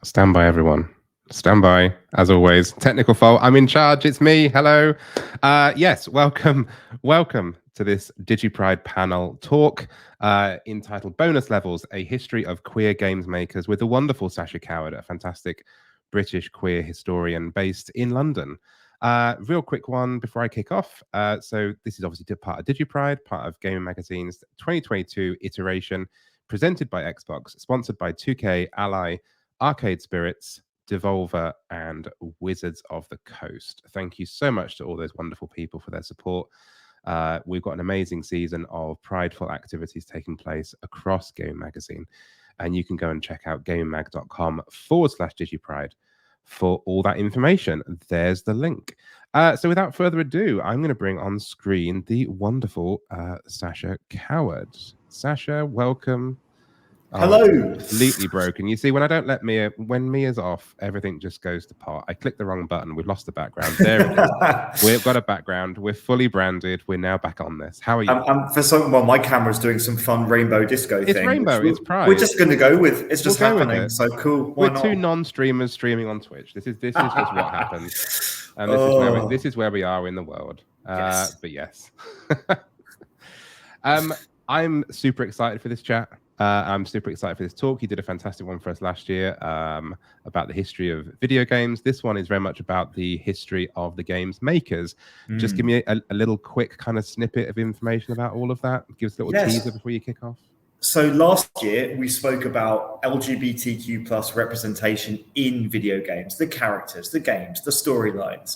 Stand by, everyone. Stand by, as always. Technical fault. I'm in charge. It's me. Hello. Yes, welcome to this DigiPride panel talk entitled Bonus Levels, a history of queer games makers with the wonderful Sacha Coward, a fantastic British queer historian based in London. Real quick one before I kick off. So this is obviously part of DigiPride, part of Gaming Magazine's 2022 iteration, presented by Xbox, sponsored by 2K, Ally, Arcade Spirits, Devolver, and Wizards of the Coast. Thank you so much to all those wonderful people for their support. We've got an amazing season of prideful activities taking place across Gaming Magazine, and you can go and check out gamingmag.com/digipride for all that information. There's the link. So without further ado, I'm going to bring on screen the wonderful Sacha Coward. Sacha, welcome. Hello. Completely broken. You see, when I don't let Mia, when Mia's off, everything just goes to pot. I clicked the wrong button. We've lost the background. There it is. We've got a background. We're fully branded. We're now back on this. How are you? For some, well, my camera's doing some fun rainbow disco thing. It's rainbow. It's Pride. We're just going to go with. It's just happening. So cool. Why We're not? two non-streamers streaming on Twitch. This is just what happens, and this is where we are in the world. Yes. But yes, I'm super excited for this chat. I'm super excited for this talk. You did a fantastic one for us last year about the history of video games. This one is very much about the history of the games makers. Just give me a little quick kind of snippet of information about all of that. Give us a little teaser before you kick off. So last year, we spoke about LGBTQ plus representation in video games, the characters, the games, the storylines.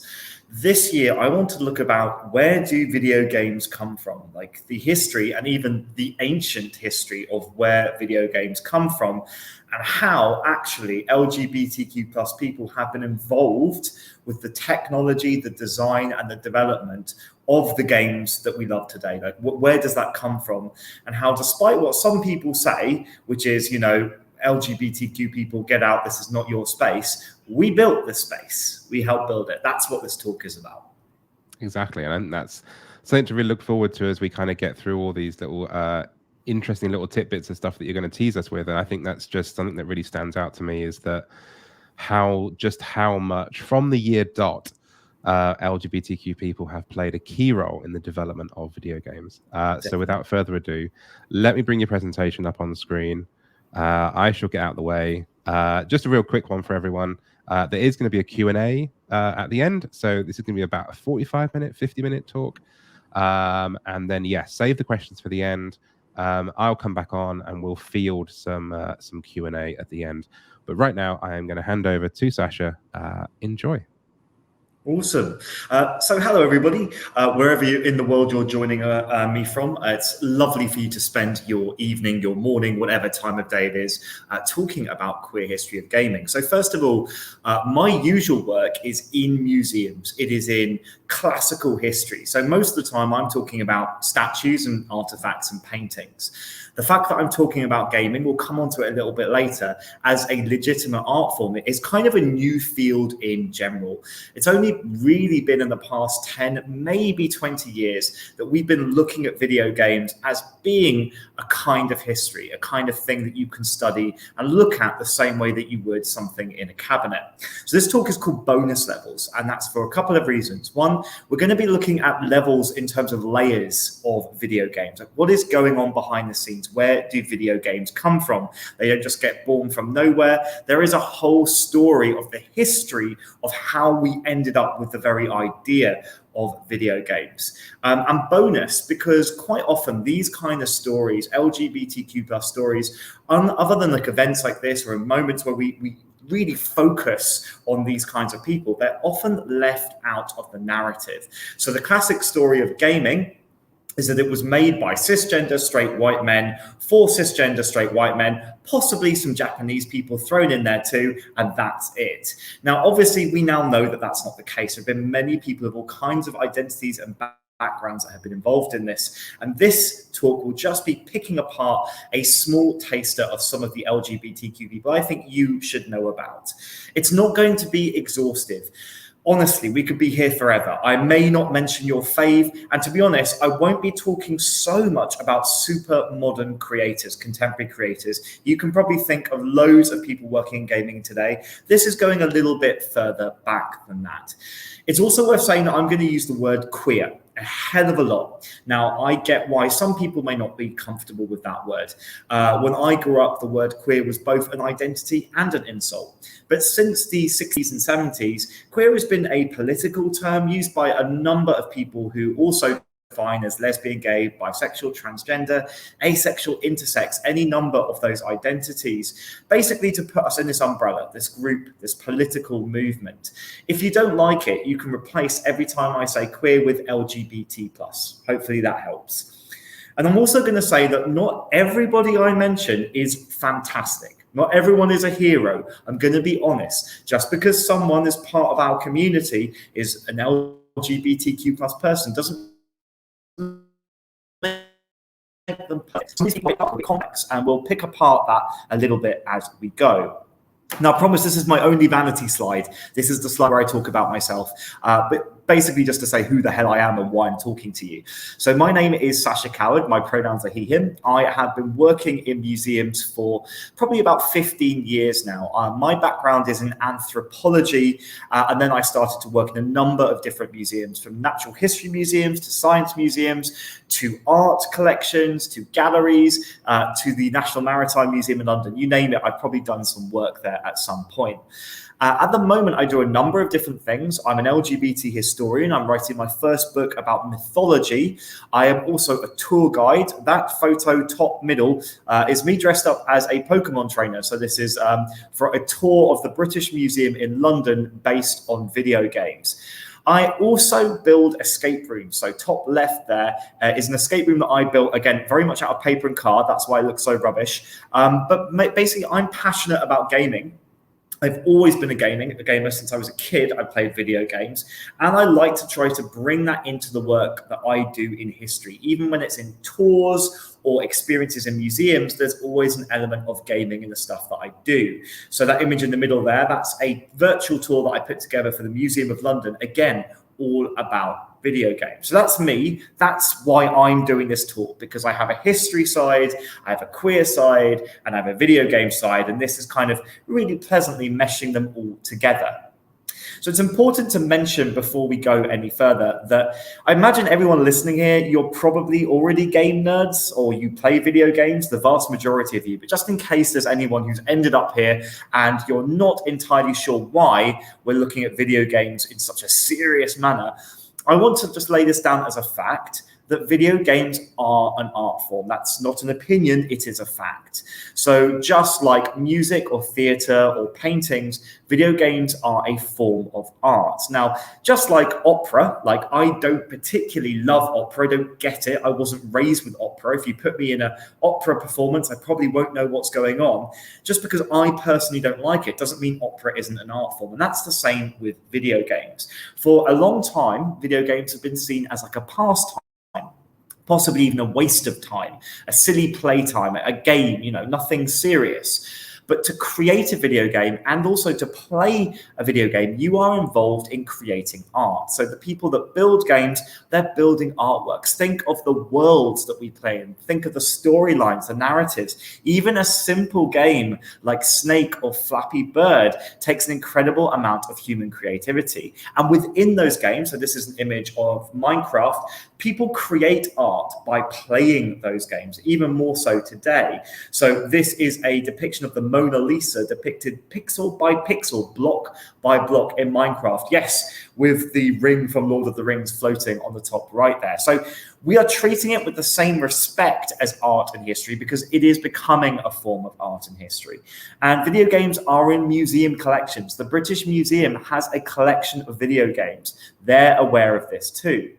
This year, I want to look about where do video games come from, like the history and even the ancient history of where video games come from and how actually LGBTQ plus people have been involved with the technology, the design and the development of the games that we love today. Like where does that come from? And how, despite what some people say, which is, you know, LGBTQ people, get out, this is not your space. We built this space. We helped build it. That's what this talk is about. Exactly. And that's something to really look forward to as we kind of get through all these little interesting little tidbits of stuff that you're going to tease us with. And I think that's just something that really stands out to me is that how much from the year dot LGBTQ people have played a key role in the development of video games. So without further ado, let me bring your presentation up on the screen. I shall get out of the way. Just a real quick one for everyone. There is going to be a Q&A at the end. So this is going to be about a 45-minute, 50-minute talk. And then, save the questions for the end. I'll come back on and we'll field some Q&A at the end. But right now, I am going to hand over to Sacha. Enjoy. Awesome. So hello, everybody. Wherever in the world you're joining me from, it's lovely for you to spend your evening, your morning, whatever time of day it is, talking about queer history of gaming. So first of all, my usual work is in museums. It is in classical history. So most of the time I'm talking about statues and artifacts and paintings. The fact that I'm talking about gaming, we'll come onto it a little bit later, as a legitimate art form is kind of a new field in general. It's only really been in the past 10, maybe 20 years that we've been looking at video games as being a kind of history, a kind of thing that you can study and look at the same way that you would something in a cabinet. So this talk is called Bonus Levels, and that's for a couple of reasons. One, we're going to be looking at levels in terms of layers of video games. Like what is going on behind the scenes? Where do video games come from? They don't just get born from nowhere. There is a whole story of the history of how we ended up with the very idea of video games. And bonus, because quite often these kind of stories, LGBTQ plus stories, other than like events like this or in moments where we really focus on these kinds of people, they're often left out of the narrative. So the classic story of gaming is that it was made by cisgender straight white men for cisgender straight white men, possibly some Japanese people thrown in there too, and that's it. Now, obviously, we now know that that's not the case. There have been many people of all kinds of identities and backgrounds that have been involved in this. And this talk will just be picking apart a small taster of some of the LGBTQ people I think you should know about. It's not going to be exhaustive. Honestly, we could be here forever. I may not mention your fave, and to be honest, I won't be talking so much about super modern creators, contemporary creators. You can probably think of loads of people working in gaming today. This is going a little bit further back than that. It's also worth saying that I'm going to use the word queer a hell of a lot. Now, I get why some people may not be comfortable with that word. When I grew up, the word queer was both an identity and an insult. But since the 60s and 70s, queer has been a political term used by a number of people who also define as lesbian, gay, bisexual, transgender, asexual, intersex, any number of those identities, basically to put us in this umbrella, this group, this political movement. If you don't like it, you can replace every time I say queer with LGBT+. Hopefully that helps. And I'm also going to say that not everybody I mention is fantastic. Not everyone is a hero. I'm going to be honest. Just because someone is part of our community, is an LGBTQ+ person, doesn't make them complex, and we'll pick apart that a little bit as we go. Now, I promise this is my only vanity slide. This is the slide where I talk about myself, but basically just to say who the hell I am and why I'm talking to you. So my name is Sacha Coward. My pronouns are he, him. I have been working in museums for probably about 15 years now. My background is in anthropology, and then I started to work in a number of different museums, from natural history museums to science museums, to art collections, to galleries, to the National Maritime Museum in London. You name it, I've probably done some work there at some point. At the moment, I do a number of different things. I'm an LGBT historian. I'm writing my first book about mythology. I am also a tour guide. That photo top middle is me dressed up as a Pokemon trainer. So this is for a tour of the British Museum in London based on video games. I also build escape rooms. So top left there is an escape room that I built, again, very much out of paper and card. That's why it looks so rubbish. But basically, I'm passionate about gaming. I've always been a gamer since I was a kid. I played video games, and I like to try to bring that into the work that I do in history. Even when it's in tours or experiences in museums, there's always an element of gaming in the stuff that I do. So that image in the middle there, that's a virtual tour that I put together for the Museum of London. Again, all about video games. So that's me. That's why I'm doing this talk, because I have a history side, I have a queer side, and I have a video game side, and this is kind of really pleasantly meshing them all together. So it's important to mention before we go any further that I imagine everyone listening here, you're probably already game nerds or you play video games, the vast majority of you. But just in case there's anyone who's ended up here and you're not entirely sure why we're looking at video games in such a serious manner, I want to just lay this down as a fact that video games are an art form. That's not an opinion, it is a fact. So just like music or theatre or paintings, video games are a form of art. Now, just like opera, like I don't particularly love opera, I don't get it. I wasn't raised with opera. If you put me in an opera performance, I probably won't know what's going on. Just because I personally don't like it doesn't mean opera isn't an art form. And that's the same with video games. For a long time, video games have been seen as like a pastime, possibly even a waste of time, a silly playtime, a game, nothing serious. But to create a video game and also to play a video game, you are involved in creating art. So the people that build games, they're building artworks. Think of the worlds that we play in. Think of the storylines, the narratives. Even a simple game like Snake or Flappy Bird takes an incredible amount of human creativity. And within those games, so this is an image of Minecraft, people create art by playing those games, even more so today. So this is a depiction of the Mona Lisa depicted pixel by pixel, block by block in Minecraft. Yes, with the ring from Lord of the Rings floating on the top right there. So we are treating it with the same respect as art and history because it is becoming a form of art and history. And video games are in museum collections. The British Museum has a collection of video games. They're aware of this too.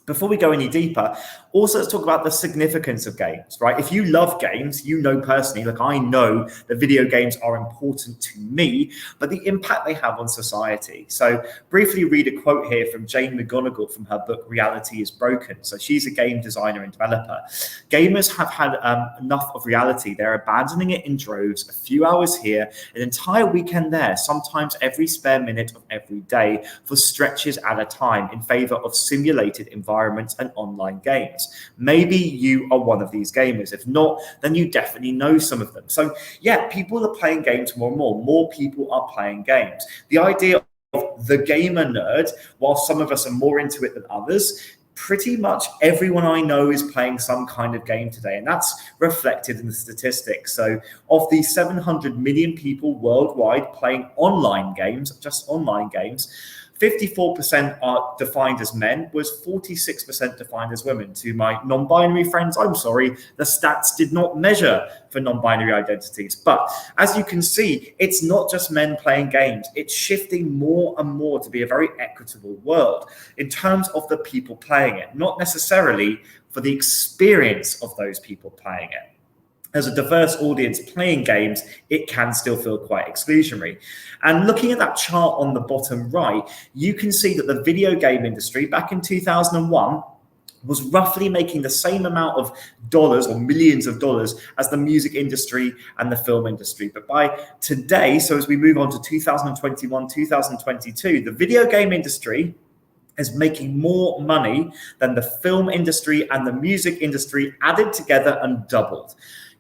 Before we go any deeper, Also, let's talk about the significance of games, right? If you love games, you know personally, like I know that video games are important to me, but the impact they have on society. So briefly read a quote here from Jane McGonigal from her book, Reality is Broken. So she's a game designer and developer. Gamers have had enough of reality. They're abandoning it in droves, a few hours here, an entire weekend there, sometimes every spare minute of every day for stretches at a time in favor of simulated environments and online games. Maybe you are one of these gamers. If not, then you definitely know some of them. So yeah, people are playing games more and more. More people are playing games. The idea of the gamer nerd, while some of us are more into it than others, pretty much everyone I know is playing some kind of game today, and that's reflected in the statistics. So of the 700 million people worldwide playing online games, just online games, 54% are defined as men, was 46% defined as women. To my non-binary friends, I'm sorry, the stats did not measure for non-binary identities. But as you can see, it's not just men playing games. It's shifting more and more to be a very equitable world in terms of the people playing it, not necessarily for the experience of those people playing it. As a diverse audience playing games, it can still feel quite exclusionary. And looking at that chart on the bottom right, you can see that the video game industry back in 2001 was roughly making the same amount of dollars or millions of dollars as the music industry and the film industry. But by today, so as we move on to 2021, 2022, the video game industry is making more money than the film industry and the music industry added together and doubled.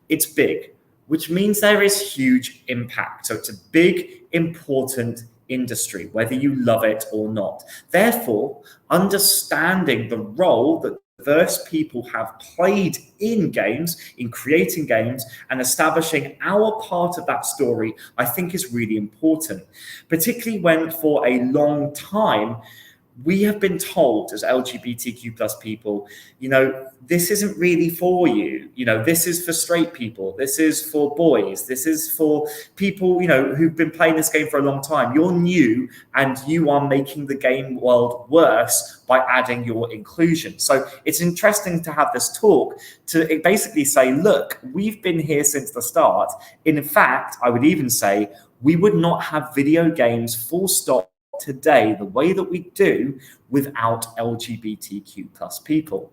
It's big, which means there is huge impact. So it's a big, important industry, whether you love it or not. Therefore, understanding the role that diverse people have played in games, in creating games, and establishing our part of that story, I think is really important, particularly when for a long time, we have been told as LGBTQ plus people, this isn't really for you. This is for straight people. This is for boys. This is for people, who've been playing this game for a long time. You're new and you are making the game world worse by adding your inclusion. So it's interesting to have this talk to basically say, look, we've been here since the start. In fact, I would even say we would not have video games full stop today the way that we do without LGBTQ plus people.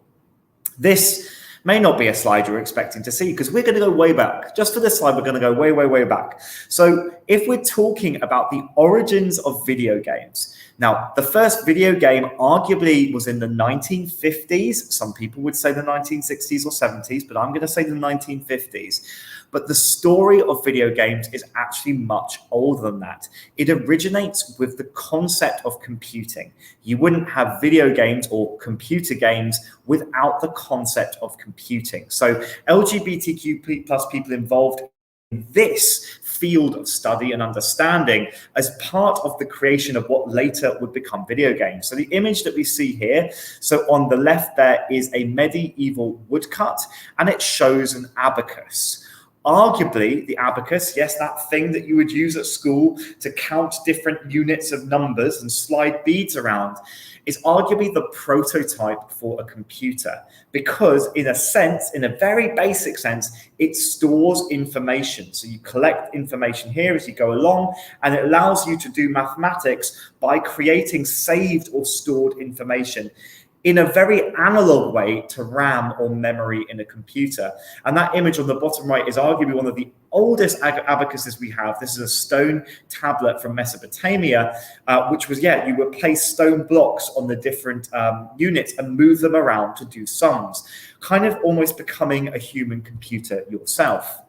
This may not be a slide you're expecting to see because we're going to go way back. Just for this slide, we're going to go way, way, way back. So if we're talking about the origins of video games, now the first video game arguably was in the 1950s. Some people would say the 1960s or 70s, but I'm going to say the 1950s. But the story of video games is actually much older than that. It originates with the concept of computing. You wouldn't have video games or computer games without the concept of computing. So LGBTQ plus people involved in this field of study and understanding as part of the creation of what later would become video games. So the image that we see here, so on the left there is a medieval woodcut and it shows an abacus. Arguably, the abacus, yes, that thing that you would use at school to count different units of numbers and slide beads around, is arguably the prototype for a computer because in a sense, in a very basic sense, it stores information. So you collect information here as you go along, and it allows you to do mathematics by creating saved or stored information in a very analog way to RAM or memory in a computer. And that image on the bottom right is arguably one of the oldest abacuses we have. This is a stone tablet from Mesopotamia, which was, you would place stone blocks on the different units and move them around to do sums, kind of almost becoming a human computer yourself.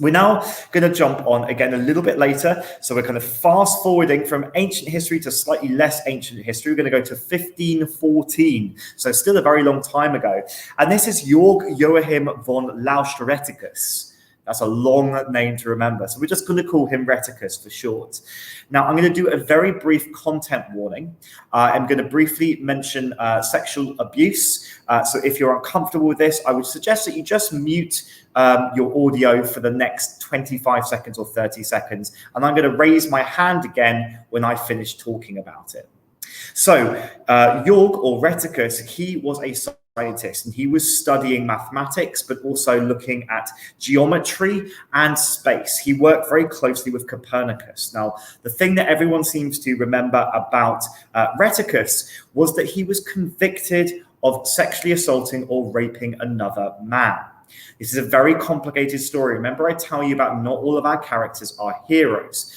We're now going to jump on again a little bit later. So we're kind of fast forwarding from ancient history to slightly less ancient history. We're going to go to 1514. So still a very long time ago. And this is Georg Joachim von Lausch-Rheticus. That's a long name to remember. So we're just going to call him Rheticus for short. Now, I'm going to do a very brief content warning. I'm going to briefly mention sexual abuse. So if you're uncomfortable with this, I would suggest that you just mute your audio for the next 25 seconds or 30 seconds. And I'm going to raise my hand again when I finish talking about it. So Georg or Rheticus, he was a scientist, and he was studying mathematics, but also looking at geometry and space. He worked very closely with Copernicus. Now, the thing that everyone seems to remember about Rheticus was that he was convicted of sexually assaulting or raping another man. This is a very complicated story. Remember, I tell you about not all of our characters are heroes.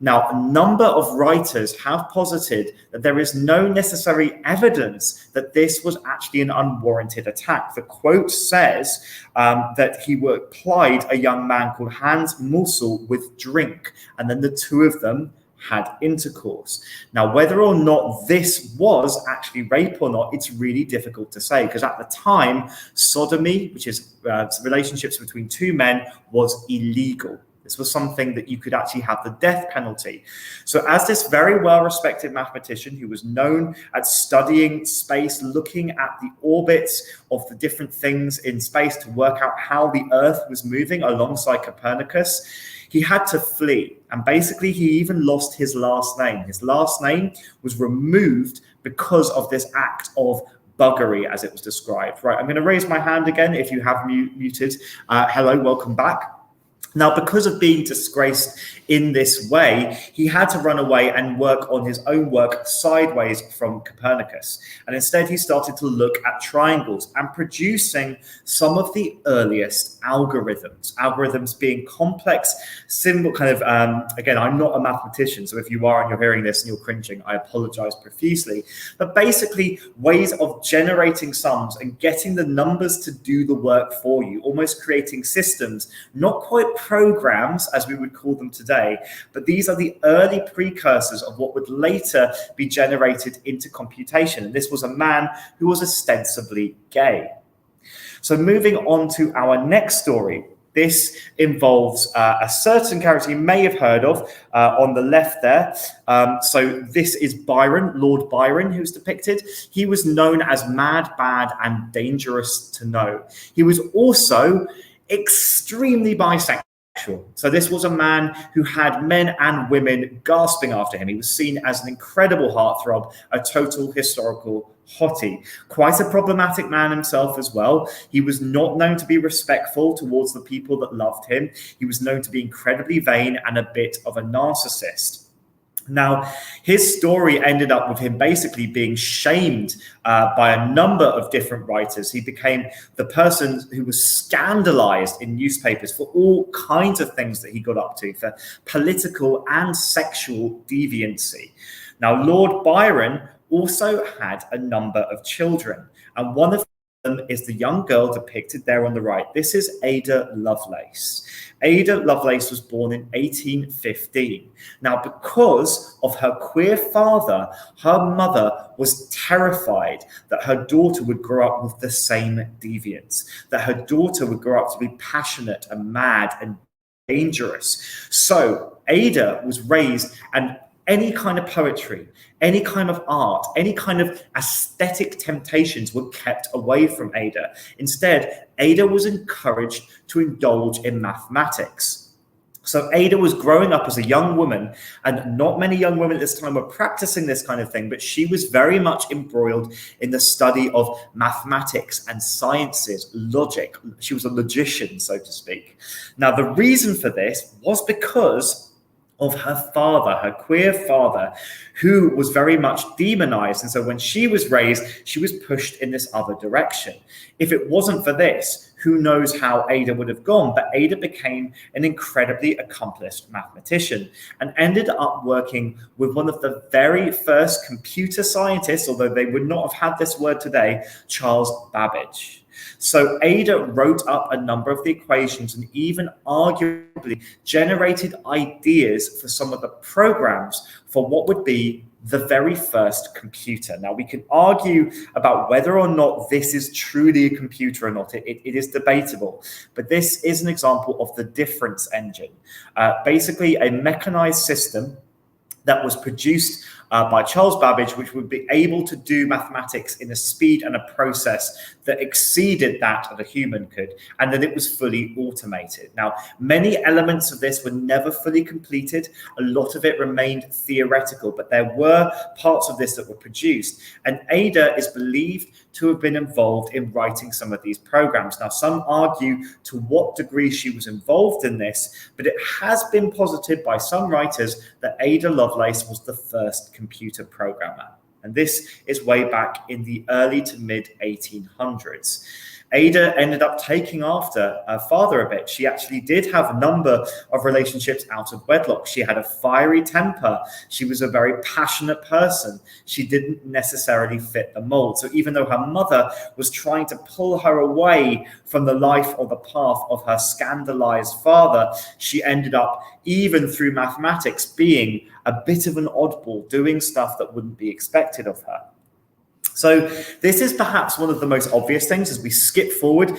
Now, a number of writers have posited that there is no necessary evidence that this was actually an unwarranted attack. The quote says that he plied a young man called Hans Mussel with drink, and then the two of them had intercourse. Now, whether or not this was actually rape or not, it's really difficult to say, because at the time, sodomy, which is relationships between two men, was illegal. This was something that you could actually have the death penalty. So as this very well-respected mathematician who was known at studying space, looking at the orbits of the different things in space to work out how the Earth was moving alongside Copernicus, he had to flee. And basically, he even lost his last name. His last name was removed because of this act of buggery, as it was described. Right, I'm going to raise my hand again if you have muted. Hello, welcome back. Now, because of being disgraced in this way, he had to run away and work on his own work sideways from Copernicus. And instead, he started to look at triangles and producing some of the earliest algorithms. Algorithms being complex symbol again, I'm not a mathematician, so if you are and you're hearing this and you're cringing, I apologize profusely. But basically, ways of generating sums and getting the numbers to do the work for you, almost creating systems, not quite programs as we would call them today, but these are the early precursors of what would later be generated into computation. And this was a man who was ostensibly gay. So moving on to our next story. This involves a certain character you may have heard of on the left there. So this is Byron, Lord Byron, who's depicted. He was known as mad, bad, and dangerous to know. He was also extremely bisexual. So this was a man who had men and women gasping after him. He was seen as an incredible heartthrob, a total historical hottie. Quite a problematic man himself as well. He was not known to be respectful towards the people that loved him. He was known to be incredibly vain and a bit of a narcissist. Now, his story ended up with him basically being shamed by a number of different writers. He became the person who was scandalized in newspapers for all kinds of things that he got up to, for political and sexual deviancy. Now, Lord Byron also had a number of children, and one of them is the young girl depicted there on the right. This is Ada Lovelace. Ada Lovelace was born in 1815. Now, because of her queer father, her mother was terrified that her daughter would grow up with the same deviance, that her daughter would grow up to be passionate and mad and dangerous. So Ada was raised, and any kind of poetry, any kind of art, any kind of aesthetic temptations were kept away from Ada. Instead, Ada was encouraged to indulge in mathematics. So Ada was growing up as a young woman, and not many young women at this time were practicing this kind of thing, but she was very much embroiled in the study of mathematics and sciences, logic. She was a logician, so to speak. Now, the reason for this was because of her father, her queer father, who was very much demonized. And so when she was raised, she was pushed in this other direction. If it wasn't for this, who knows how Ada would have gone? But Ada became an incredibly accomplished mathematician and ended up working with one of the very first computer scientists, although they would not have had this word today, Charles Babbage. So Ada wrote up a number of the equations and even arguably generated ideas for some of the programs for what would be the very first computer. Now, we can argue about whether or not this is truly a computer or not. It is debatable, but this is an example of the difference engine. Basically, a mechanized system that was produced by Charles Babbage, which would be able to do mathematics in a speed and a process that exceeded that of a human could, and that it was fully automated. Now, many elements of this were never fully completed. A lot of it remained theoretical, but there were parts of this that were produced. And Ada is believed to have been involved in writing some of these programs. Now, some argue to what degree she was involved in this, but it has been posited by some writers that Ada Lovelace was the first computer programmer. And this is way back in the early to mid 1800s. Ada ended up taking after her father a bit. She actually did have a number of relationships out of wedlock. She had a fiery temper. She was a very passionate person. She didn't necessarily fit the mold. So even though her mother was trying to pull her away from the life or the path of her scandalized father, she ended up, even through mathematics, being a bit of an oddball, doing stuff that wouldn't be expected of her. So this is perhaps one of the most obvious things. As we skip forward,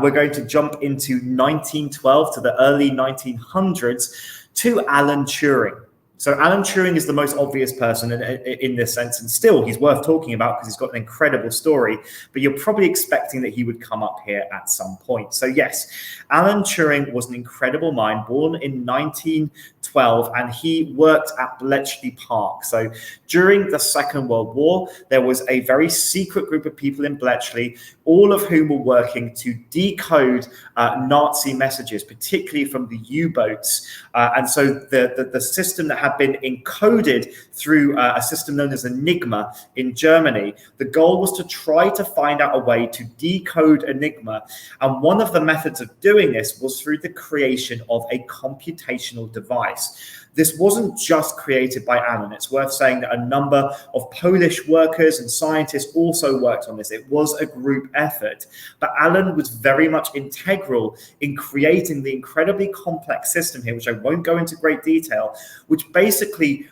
we're going to jump into 1912 to the early 1900s to Alan Turing. So Alan Turing is the most obvious person in this sense, and still he's worth talking about because he's got an incredible story, but you're probably expecting that he would come up here at some point. So yes, Alan Turing was an incredible mind, born in 1912, and he worked at Bletchley Park. So during the Second World War, there was a very secret group of people in Bletchley, all of whom were working to decode Nazi messages, particularly from the U-boats. And so the system that had been encoded through a system known as Enigma in Germany, the goal was to try to find out a way to decode Enigma. And one of the methods of doing this was through the creation of a computational device. This wasn't just created by Alan. It's worth saying that a number of Polish workers and scientists also worked on this. It was a group effort, but Alan was very much integral in creating the incredibly complex system here, which I won't go into great detail, which basically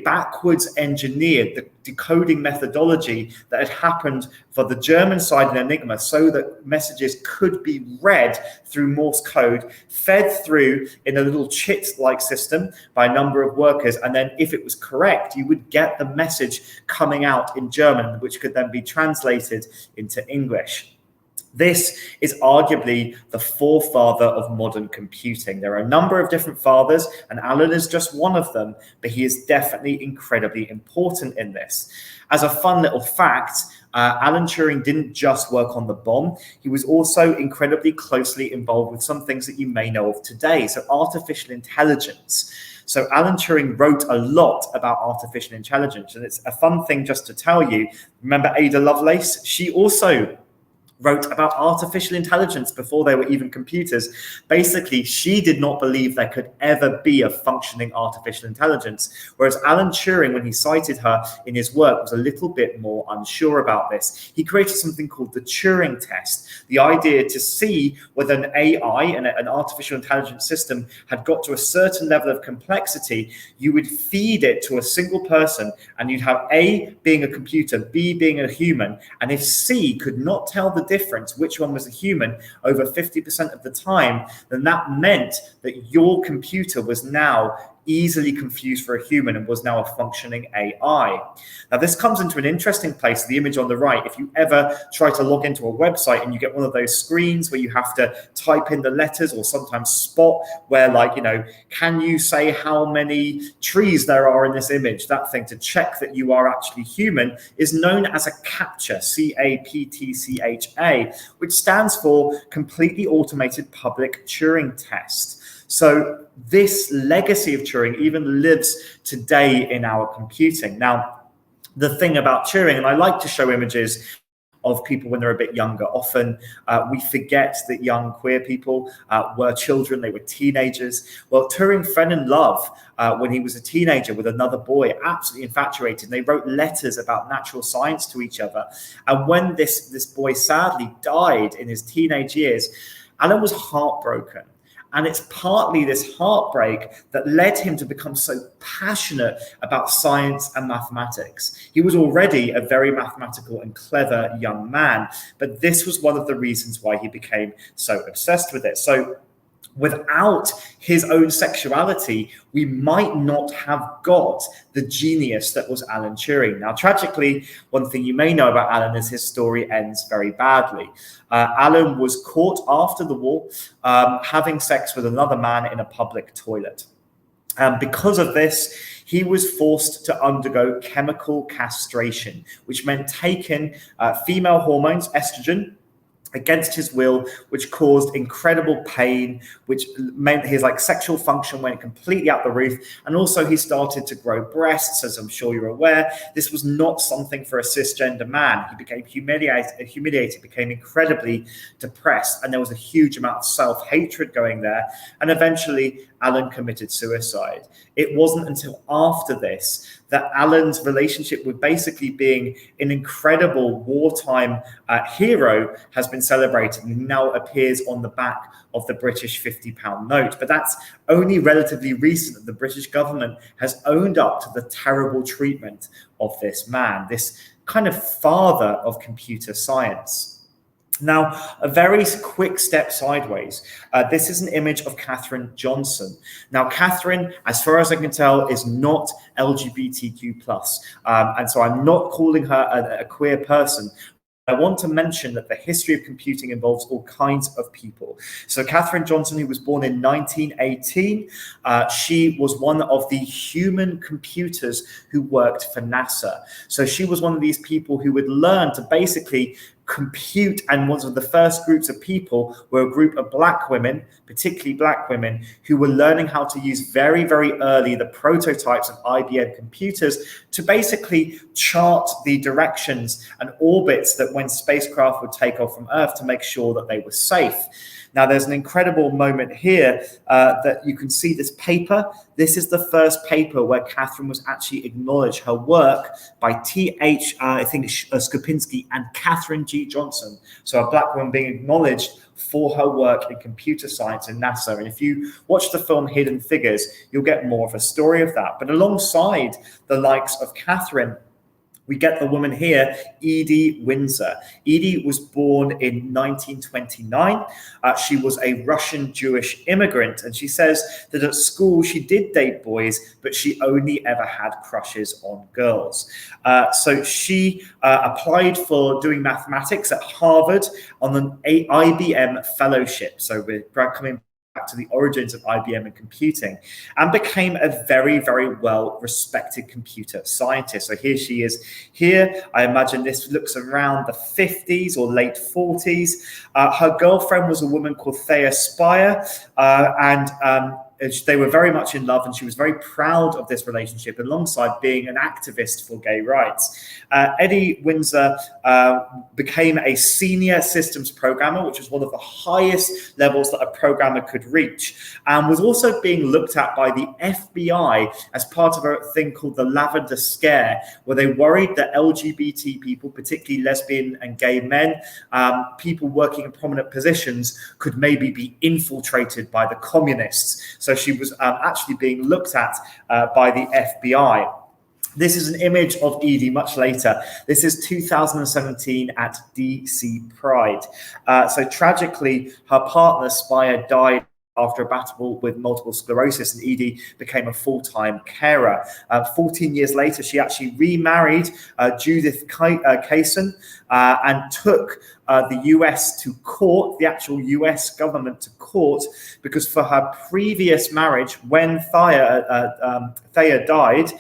backwards engineered the decoding methodology that had happened for the German side in Enigma, so that messages could be read through Morse code, fed through in a little chit-like system by a number of workers, and then if it was correct, you would get the message coming out in German, which could then be translated into English. This is arguably the forefather of modern computing. There are a number of different fathers, and Alan is just one of them, but he is definitely incredibly important in this. As a fun little fact, Alan Turing didn't just work on the bomb. He was also incredibly closely involved with some things that you may know of today. So artificial intelligence. So Alan Turing wrote a lot about artificial intelligence, and it's a fun thing just to tell you. Remember Ada Lovelace? She also wrote about artificial intelligence before there were even computers. Basically, she did not believe there could ever be a functioning artificial intelligence, whereas Alan Turing, when he cited her in his work, was a little bit more unsure about this. He created something called the Turing test, the idea to see whether an AI, an artificial intelligence system, had got to a certain level of complexity. You would feed it to a single person, and you'd have A being a computer, B being a human, and if C could not tell the difference which one was a human over 50% of the time, then that meant that your computer was now easily confused for a human and was now a functioning AI. Now, this comes into an interesting place, the image on the right. If you ever try to log into a website and you get one of those screens where you have to type in the letters, or sometimes spot where, like, can you say how many trees there are in this image? That thing to check that you are actually human is known as a CAPTCHA, CAPTCHA, which stands for Completely Automated Public Turing Test. So this legacy of Turing even lives today in our computing. Now, the thing about Turing, and I like to show images of people when they're a bit younger. Often we forget that young queer people were children, they were teenagers. Well, Turing fell in love when he was a teenager with another boy, absolutely infatuated. And they wrote letters about natural science to each other. And when this boy sadly died in his teenage years, Alan was heartbroken. And it's partly this heartbreak that led him to become so passionate about science and mathematics. He was already a very mathematical and clever young man, but this was one of the reasons why he became so obsessed with it. So without his own sexuality, we might not have got the genius that was Alan Turing. Now, tragically, one thing you may know about Alan is his story ends very badly. Alan was caught after the war having sex with another man in a public toilet. And because of this, he was forced to undergo chemical castration, which meant taking female hormones, estrogen, against his will, which caused incredible pain, which meant his sexual function went completely out the roof. And also he started to grow breasts, as I'm sure you're aware. This was not something for a cisgender man. He became humiliated, became incredibly depressed, and there was a huge amount of self-hatred going there. And eventually Alan committed suicide. It wasn't until after this that Alan's relationship with basically being an incredible wartime hero has been celebrated, and now appears on the back of the British £50 note. But that's only relatively recent that the British government has owned up to the terrible treatment of this man, this kind of father of computer science. Now, a very quick step sideways. This is an image of Katherine Johnson. Now, Katherine, as far as I can tell, is not LGBTQ+. And so I'm not calling her a queer person. I want to mention that the history of computing involves all kinds of people. So Katherine Johnson, who was born in 1918, she was one of the human computers who worked for NASA. So she was one of these people who would learn to basically compute, and one of the first groups of people were a group of black women, particularly black women, who were learning how to use very, very early the prototypes of IBM computers to basically chart the directions and orbits that when spacecraft would take off from Earth to make sure that they were safe. Now, there's an incredible moment here that you can see this paper. This is the first paper where Katherine was actually acknowledged, her work by Skupinski and Katherine G. Johnson. So a black woman being acknowledged for her work in computer science in NASA. And if you watch the film Hidden Figures, you'll get more of a story of that. But alongside the likes of Katherine, we get the woman here, Edie Windsor. Edie was born in 1929. She was a Russian Jewish immigrant, and she says that at school she did date boys, but she only ever had crushes on girls. So she applied for doing mathematics at Harvard on an IBM fellowship. So we're coming to the origins of IBM and computing, and became a very, very well-respected computer scientist. So here she is here. I imagine this looks around the 50s or late 40s. Her girlfriend was a woman called Thea Spire, and they were very much in love, and she was very proud of this relationship alongside being an activist for gay rights. Eddie Windsor became a senior systems programmer, which was one of the highest levels that a programmer could reach, and was also being looked at by the FBI as part of a thing called the Lavender Scare, where they worried that LGBT people, particularly lesbian and gay men, people working in prominent positions, could maybe be infiltrated by the communists. So she was actually being looked at by the FBI. This is an image of Edie much later. This is 2017 at DIGIPRIDE. So tragically, her partner, Spire, died after a battle with multiple sclerosis, and Edie became a full-time carer. 14 years later, she actually remarried Judith Kaysen and took the US to court, the actual US government to court, because for her previous marriage, when Thea died,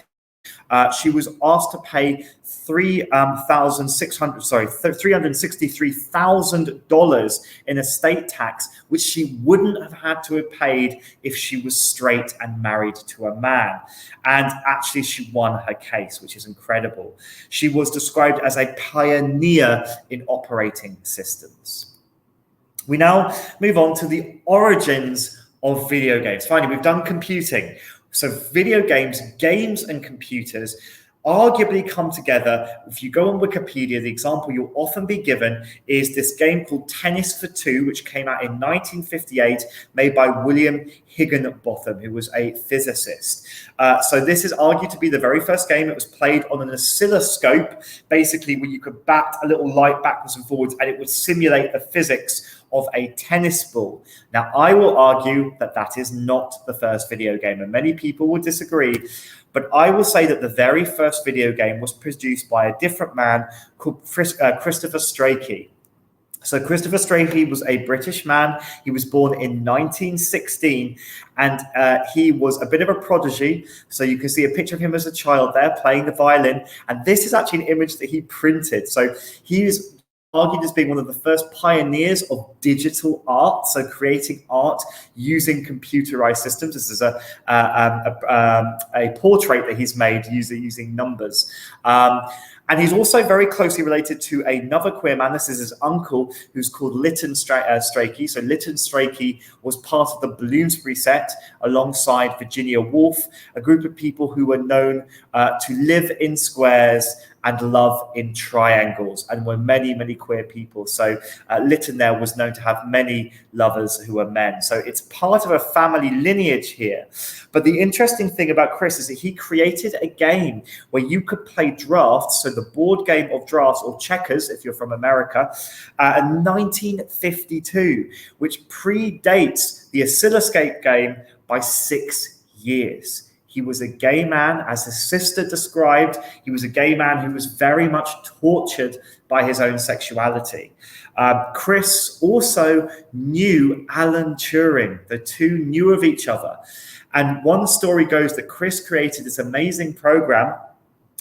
she was asked to pay $363,000 in estate tax, which she wouldn't have had to have paid if she was straight and married to a man. And actually, she won her case, which is incredible. She was described as a pioneer in operating systems. We now move on to the origins of video games. Finally, we've done computing. So video games and computers arguably come together. If you go on Wikipedia, the example you'll often be given is this game called Tennis for Two, which came out in 1958, made by William Higginbotham, who was a physicist. So this is argued to be the very first game. It was played on an oscilloscope, basically where you could bat a little light backwards and forwards, and it would simulate the physics of a tennis ball. Now, I will argue that that is not the first video game, and many people will disagree. But I will say that the very first video game was produced by a different man called Christopher Strachey. So Christopher Strachey was a British man. He was born in 1916, and he was a bit of a prodigy. So you can see a picture of him as a child there playing the violin. And this is actually an image that he printed. So he is argued as being one of the first pioneers of digital art, so creating art using computerized systems. This is a portrait that he's made using numbers. And he's also very closely related to another queer man. This is his uncle, who's called Lytton Strachey. So Lytton Strachey was part of the Bloomsbury set alongside Virginia Woolf, a group of people who were known to live in squares and love in triangles, and were many, many queer people. So Lytton there was known to have many lovers who were men. So it's part of a family lineage here. But the interesting thing about Chris is that he created a game where you could play drafts, so the board game of drafts, or checkers if you're from America, in 1952, which predates the oscilloscope game by 6 years. He was a gay man, as his sister described. He was a gay man who was very much tortured by his own sexuality. Chris also knew Alan Turing. The two knew of each other. And one story goes that Chris created this amazing program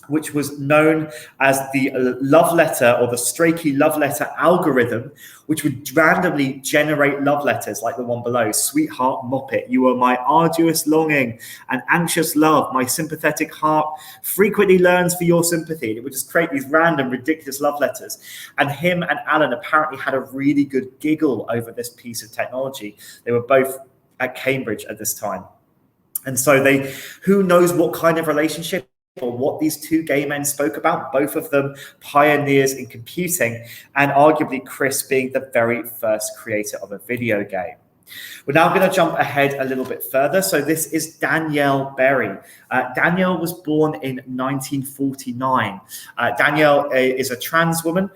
which was known as the love letter, or the Strachey love letter algorithm, which would randomly generate love letters like the one below. Sweetheart Moppet, you are my arduous longing and anxious love. My sympathetic heart frequently yearns for your sympathy. And it would just create these random, ridiculous love letters. And him and Alan apparently had a really good giggle over this piece of technology. They were both at Cambridge at this time. And so who knows what kind of relationship or what these two gay men spoke about, both of them pioneers in computing, and arguably Chris being the very first creator of a video game. We're now going to jump ahead a little bit further. So this is Danielle Berry. Danielle was born in 1949. Danielle is a trans woman.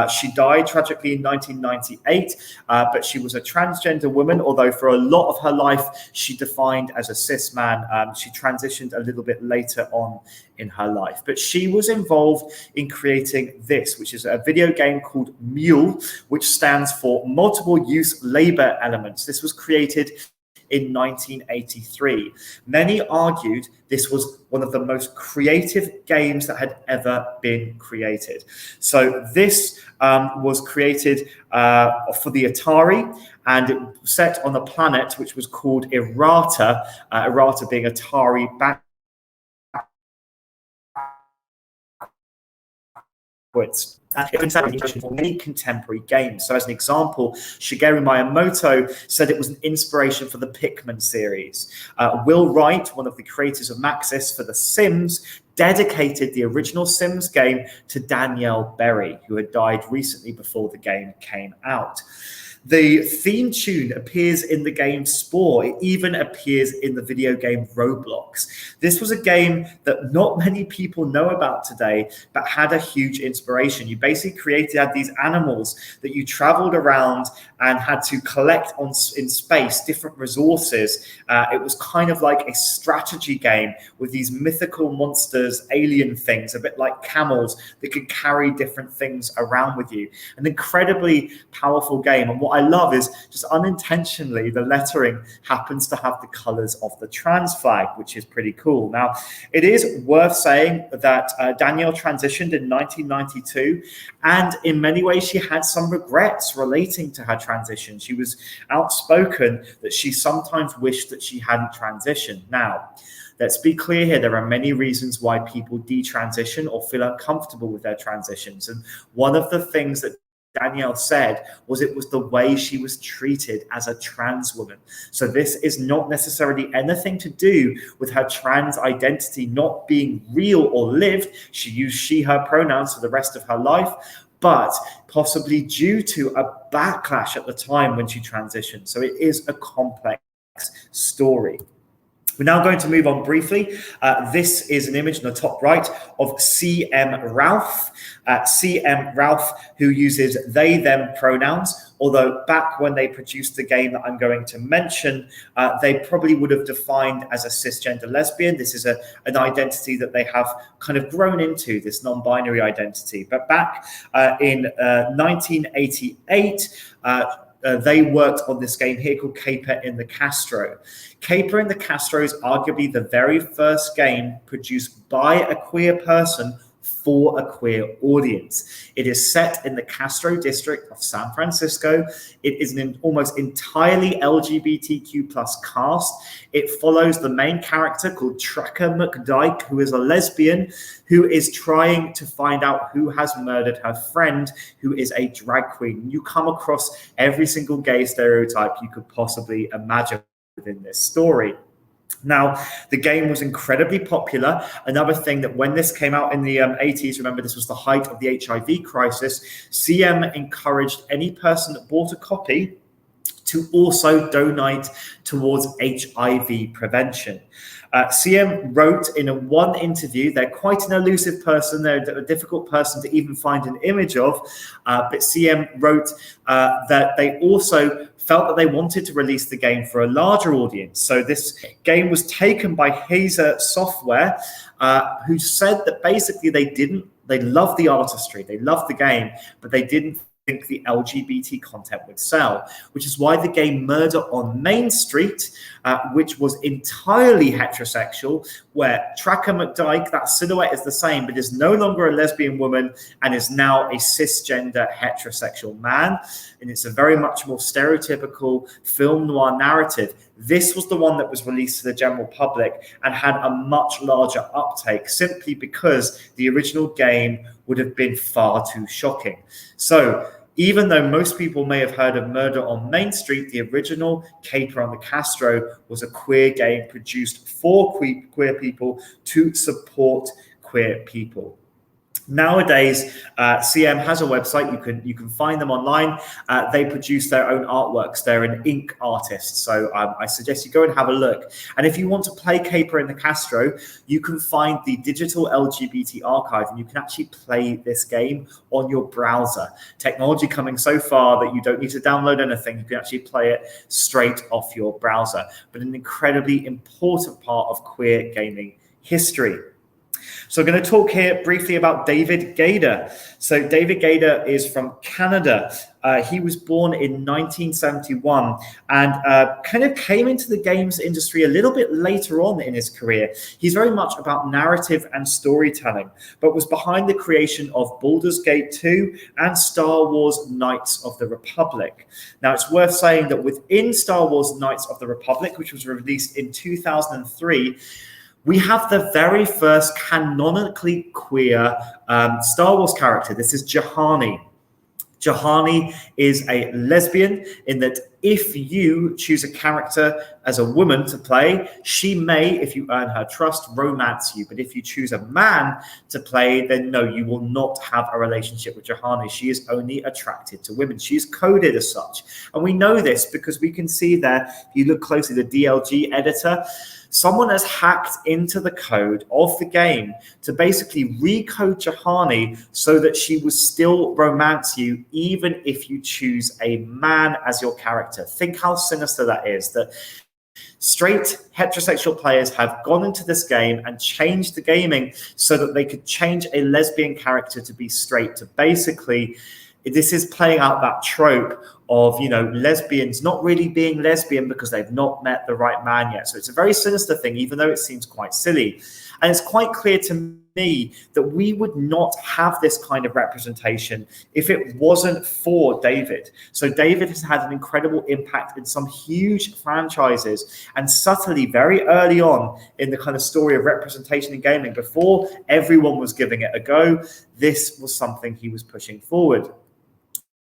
She died tragically in 1998, but she was a transgender woman, although for a lot of her life, she defined as a cis man. She transitioned a little bit later on in her life. But she was involved in creating this, which is a video game called Mule, which stands for Multiple Use Labor Elements. This was created in 1983. Many argued this was one of the most creative games that had ever been created. So this was created for the Atari, and it was set on a planet which was called Errata, Errata being Atari backwards. It was an inspiration for many contemporary games. So as an example, Shigeru Miyamoto said it was an inspiration for the Pikmin series. Will Wright, one of the creators of Maxis for The Sims, dedicated the original Sims game to Danielle Berry, who had died recently before the game came out. The theme tune appears in the game Spore. It even appears in the video game Roblox. This was a game that not many people know about today, but had a huge inspiration. You basically had these animals that you traveled around and had to collect in space different resources. It was kind of like a strategy game with these mythical monsters, alien things, a bit like camels that could carry different things around with you. An incredibly powerful game. And what I love is just unintentionally the lettering happens to have the colors of the trans flag, which is pretty cool. Now, it is worth saying that Danielle transitioned in 1992, and in many ways she had some regrets relating to her transition. She was outspoken that she sometimes wished that she hadn't transitioned. Now, let's be clear here, there are many reasons why people detransition or feel uncomfortable with their transitions. And one of the things that Danielle said was it was the way she was treated as a trans woman. So this is not necessarily anything to do with her trans identity not being real or lived. She used she, her pronouns for the rest of her life, but possibly due to a backlash at the time when she transitioned. So it is a complex story. We're now going to move on briefly. This is an image in the top right of CM Ralph. CM Ralph, who uses they, them pronouns, although back when they produced the game that I'm going to mention, they probably would have defined as a cisgender lesbian. This is an identity that they have kind of grown into, this non-binary identity. But back in 1988, they worked on this game here called Caper in the Castro. Caper in the Castro is arguably the very first game produced by a queer person for a queer audience. It is set in the Castro district of San Francisco. It is an almost entirely LGBTQ plus cast. It follows the main character called Tracker McDyke, who is a lesbian who is trying to find out who has murdered her friend, who is a drag queen. You come across every single gay stereotype you could possibly imagine within this story. Now, the game was incredibly popular. Another thing that when this came out in the 80s, remember this was the height of the HIV crisis, CM encouraged any person that bought a copy to also donate towards HIV prevention. CM wrote in one interview, they're quite an elusive person, they're a difficult person to even find an image of, but CM wrote that they also felt that they wanted to release the game for a larger audience. So this game was taken by Hazer Software, who said that basically they loved the artistry, they loved the game, but they didn't think the LGBT content would sell, which is why the game Murder on Main Street, which was entirely heterosexual, where Tracker McDyke, that silhouette is the same, but is no longer a lesbian woman and is now a cisgender heterosexual man. And it's a very much more stereotypical film noir narrative. This was the one that was released to the general public and had a much larger uptake simply because the original game would have been far too shocking. So even though most people may have heard of Murder on Main Street, the original Caper on the Castro was a queer game produced for queer people to support queer people. Nowadays, CM has a website. You can find them online. They produce their own artworks. They're an ink artist. So I suggest you go and have a look. And if you want to play Caper in the Castro, you can find the digital LGBT archive, and you can actually play this game on your browser. Technology coming so far that you don't need to download anything. You can actually play it straight off your browser. But an incredibly important part of queer gaming history. So I'm going to talk here briefly about David Gader. So David Gader is from Canada. He was born in 1971 and kind of came into the games industry a little bit later on in his career. He's very much about narrative and storytelling, but was behind the creation of Baldur's Gate 2 and Star Wars Knights of the Republic. Now, it's worth saying that within Star Wars Knights of the Republic, which was released in 2003, we have the very first canonically queer Star Wars character. This is Juhani. Juhani is a lesbian in that if you choose a character as a woman to play, she may, if you earn her trust, romance you. But if you choose a man to play, then no, you will not have a relationship with Juhani. She is only attracted to women. She is coded as such. And we know this because we can see there, if you look closely, the DLG editor, someone has hacked into the code of the game to basically recode Juhani so that she will still romance you even if you choose a man as your character. Think how sinister that is, that straight heterosexual players have gone into this game and changed the gaming so that they could change a lesbian character to be straight, to basically, this is playing out that trope of, lesbians not really being lesbian because they've not met the right man yet. So it's a very sinister thing, even though it seems quite silly. And it's quite clear to me that we would not have this kind of representation if it wasn't for David. So David has had an incredible impact in some huge franchises, and subtly, very early on in the kind of story of representation in gaming, before everyone was giving it a go, this was something he was pushing forward.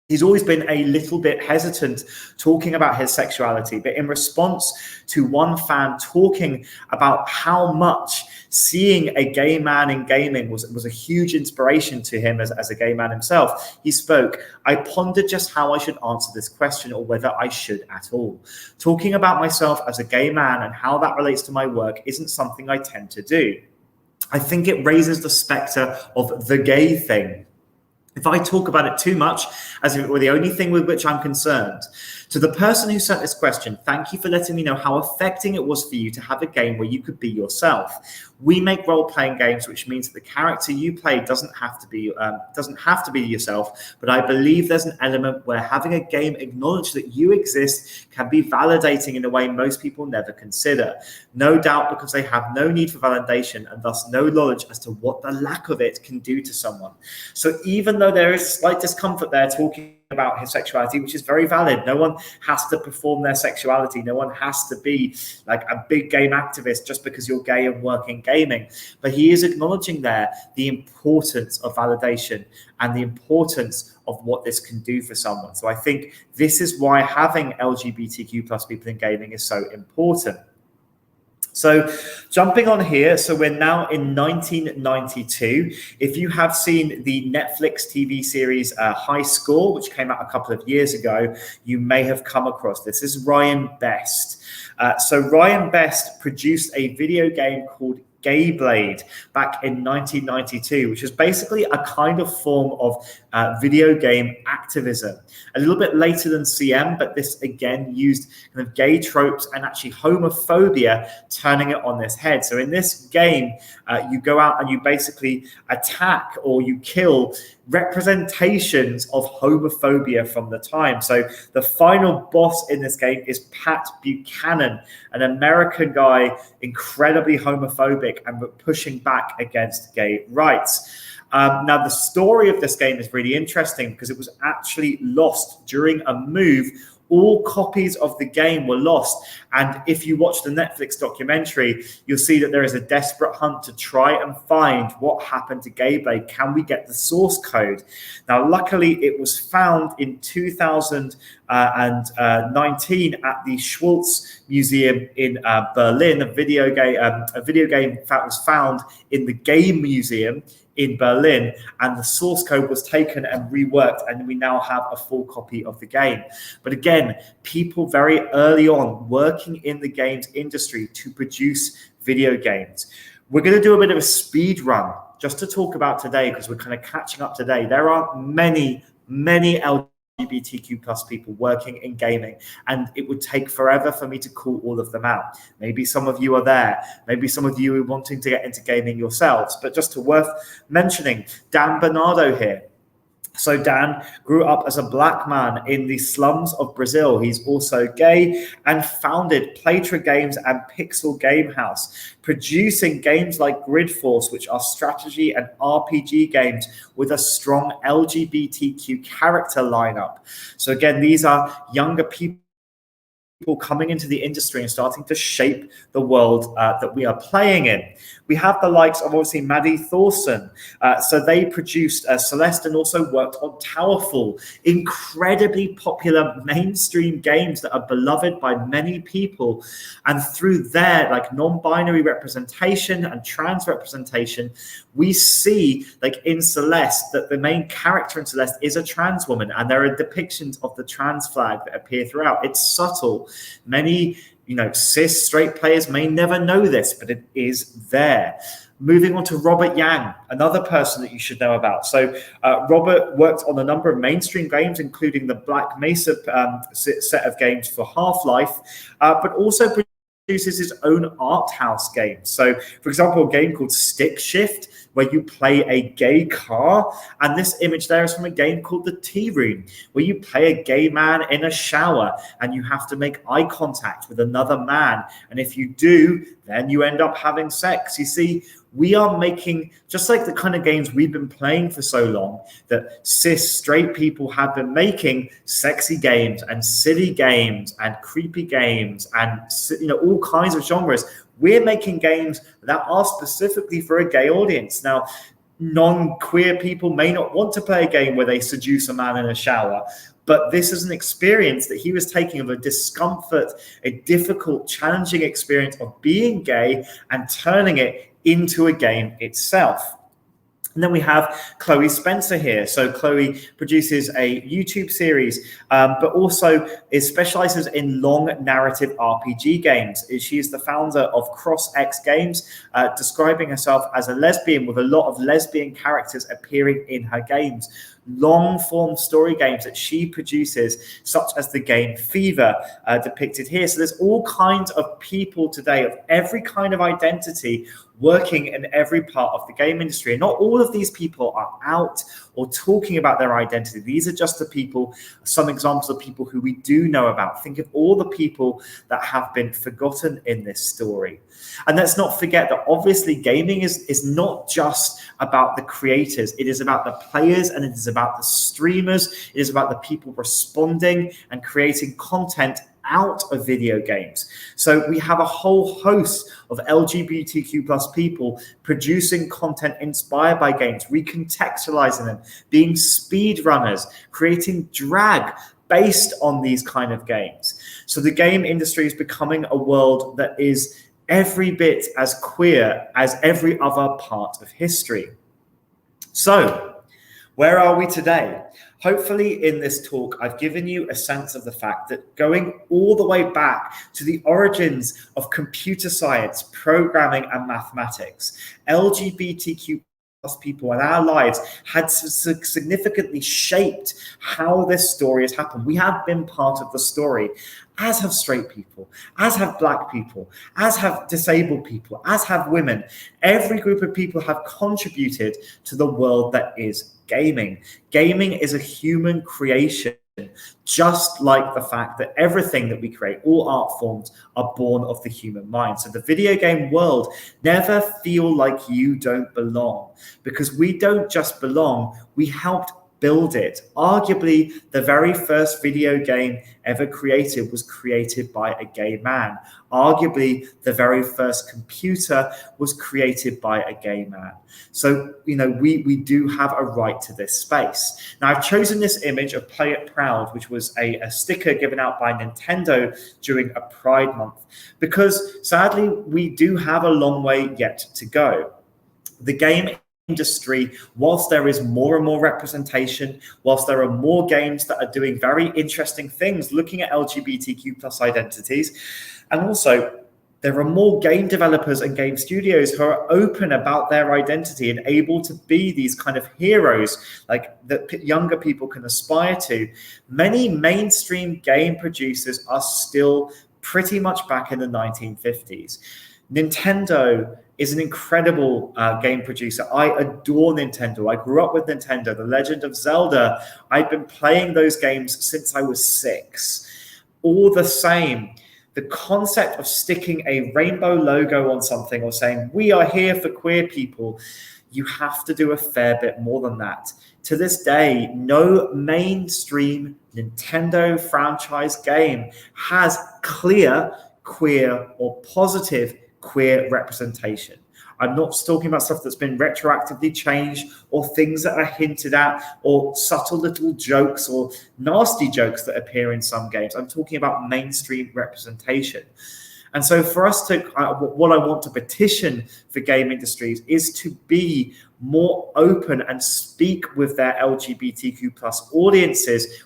He's always been a little bit hesitant talking about his sexuality, but in response to one fan talking about how much Seeing a gay man in gaming was a huge inspiration to him as a gay man himself. He spoke, "I pondered just how I should answer this question or whether I should at all. Talking about myself as a gay man and how that relates to my work isn't something I tend to do. I think it raises the specter of the gay thing. If I talk about it too much, as if it were the only thing with which I'm concerned. To the person who sent this question, thank you for letting me know how affecting it was for you to have a game where you could be yourself. We make role-playing games, which means that the character you play doesn't have to be yourself. But I believe there's an element where having a game acknowledge that you exist can be validating in a way most people never consider. No doubt because they have no need for validation and thus no knowledge as to what the lack of it can do to someone. So even though there is slight discomfort there talking about his sexuality, which is very valid. No one has to perform their sexuality. No one has to be like a big game activist just because you're gay and work in gaming. But he is acknowledging there the importance of validation and the importance of what this can do for someone. So I think this is why having LGBTQ plus people in gaming is so important. So jumping on here, so we're now in 1992. If you have seen the Netflix TV series High Score, which came out a couple of years ago, you may have come across this. This is Ryan Best. So Ryan Best produced a video game called Gayblade back in 1992, which is basically a kind of form of video game activism. A little bit later than CM, but this again used kind of gay tropes and actually homophobia, turning it on this head. So in this game, you go out and you basically attack or you kill representations of homophobia from the time. So the final boss in this game is Pat Buchanan, an American guy, incredibly homophobic and pushing back against gay rights. Now, the story of this game is really interesting because it was actually lost during a move. All copies of the game were lost. And if you watch the Netflix documentary, you'll see that there is a desperate hunt to try and find what happened to Gayblade. Can we get the source code? Now, luckily, it was found in 2019 at the Schwartz Museum in Berlin. A video game was found in the Game Museum in Berlin, and the source code was taken and reworked, and we now have a full copy of the game. But again, people very early on working in the games industry to produce video games. We're going to do a bit of a speed run just to talk about today because we're kind of catching up today. There are many LGBTQ plus people working in gaming, and it would take forever for me to call all of them out. Maybe some of you are there. Maybe some of you are wanting to get into gaming yourselves. But just to worth mentioning, Dan Bernardo here. So Dan grew up as a black man in the slums of Brazil. He's also gay and founded Playtra Games and Pixel Game House, producing games like Grid Force, which are strategy and RPG games with a strong LGBTQ character lineup. So again, these are younger people coming into the industry and starting to shape the world that we are playing in. We have the likes of obviously Maddie Thorson. So they produced Celeste and also worked on Towerfall, incredibly popular mainstream games that are beloved by many people. And through their like non-binary representation and trans representation, we see like in Celeste that the main character in Celeste is a trans woman, and there are depictions of the trans flag that appear throughout. It's subtle. Many, cis straight players may never know this, but it is there. Moving on to Robert Yang, another person that you should know about. So Robert worked on a number of mainstream games, including the Black Mesa set of games for Half-Life, but also produces his own art house games. So, for example, a game called Stick Shift, where you play a gay car. And this image there is from a game called The Tea Room, where you play a gay man in a shower and you have to make eye contact with another man. And if you do, then you end up having sex. You see, we are making, just like the kind of games we've been playing for so long, that cis straight people have been making sexy games and silly games and creepy games and all kinds of genres. We're making games that are specifically for a gay audience. Now, non-queer people may not want to play a game where they seduce a man in a shower, but this is an experience that he was taking of a discomfort, a difficult, challenging experience of being gay and turning it into a game itself. And then we have Chloe Spencer here. So Chloe produces a YouTube series, but also specializes in long narrative RPG games. She is the founder of Cross X Games, describing herself as a lesbian with a lot of lesbian characters appearing in her games. Long form story games that she produces, such as the game Fever, depicted here. So there's all kinds of people today of every kind of identity working in every part of the game industry. And not all of these people are out or talking about their identity. These are just the people, some examples of people who we do know about. Think of all the people that have been forgotten in this story. And let's not forget that obviously gaming is not just about the creators. It is about the players, and it is about the streamers. It is about the people responding and creating content out of video games. So we have a whole host of LGBTQ plus people producing content inspired by games, recontextualizing them, being speedrunners, creating drag based on these kind of games. So the game industry is becoming a world that is every bit as queer as every other part of history. So where are we today? Hopefully in this talk, I've given you a sense of the fact that going all the way back to the origins of computer science, programming, and mathematics, LGBTQ plus people in our lives had significantly shaped how this story has happened. We have been part of the story, as have straight people, as have black people, as have disabled people, as have women. Every group of people have contributed to the world that is gaming. Gaming is a human creation, just like the fact that everything that we create, all art forms, are born of the human mind. So the video game world, never feel like you don't belong, because we don't just belong, we helped build it. Arguably, the very first video game ever created was created by a gay man. Arguably, the very first computer was created by a gay man. So, we do have a right to this space. Now, I've chosen this image of Play It Proud, which was a sticker given out by Nintendo during a Pride Month, because sadly, we do have a long way yet to go. The game industry, whilst there is more and more representation, whilst there are more games that are doing very interesting things looking at LGBTQ plus identities, and also there are more game developers and game studios who are open about their identity and able to be these kind of heroes like that younger people can aspire to. Many mainstream game producers are still pretty much back in the 1950s. Nintendo is an incredible game producer. I adore Nintendo. I grew up with Nintendo. The Legend of Zelda, I've been playing those games since I was 6. All the same, the concept of sticking a rainbow logo on something or saying, we are here for queer people, you have to do a fair bit more than that. To this day, no mainstream Nintendo franchise game has clear, queer, or positive queer representation. I'm not talking about stuff that's been retroactively changed or things that are hinted at or subtle little jokes or nasty jokes that appear in some games. I'm talking about mainstream representation. And so for us to, what I want to petition for game industries is to be more open and speak with their LGBTQ plus audiences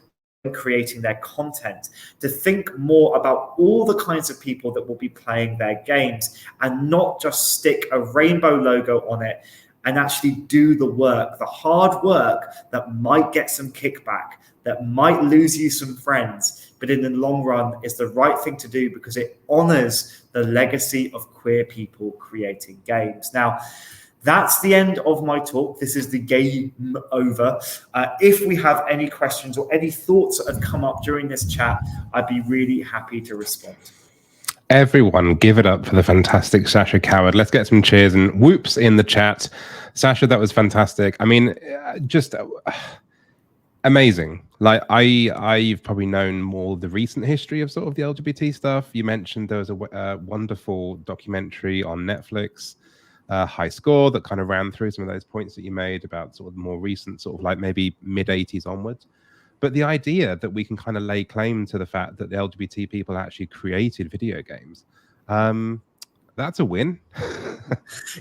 creating their content, to think more about all the kinds of people that will be playing their games and not just stick a rainbow logo on it, and actually do the work, the hard work that might get some kickback, that might lose you some friends, but in the long run is the right thing to do because it honors the legacy of queer people creating games. Now, that's the end of my talk. This is the game over. If we have any questions or any thoughts that have come up during this chat, I'd be really happy to respond. Everyone, give it up for the fantastic Sacha Coward. Let's get some cheers and whoops in the chat. Sacha, that was fantastic. I mean, just amazing. Like I've probably known more the recent history of sort of the LGBT stuff. You mentioned there was a wonderful documentary on Netflix, High Score, that kind of ran through some of those points that you made about sort of more recent, sort of like maybe mid 80s onwards. But the idea that we can kind of lay claim to the fact that the LGBT people actually created video games, that's a win.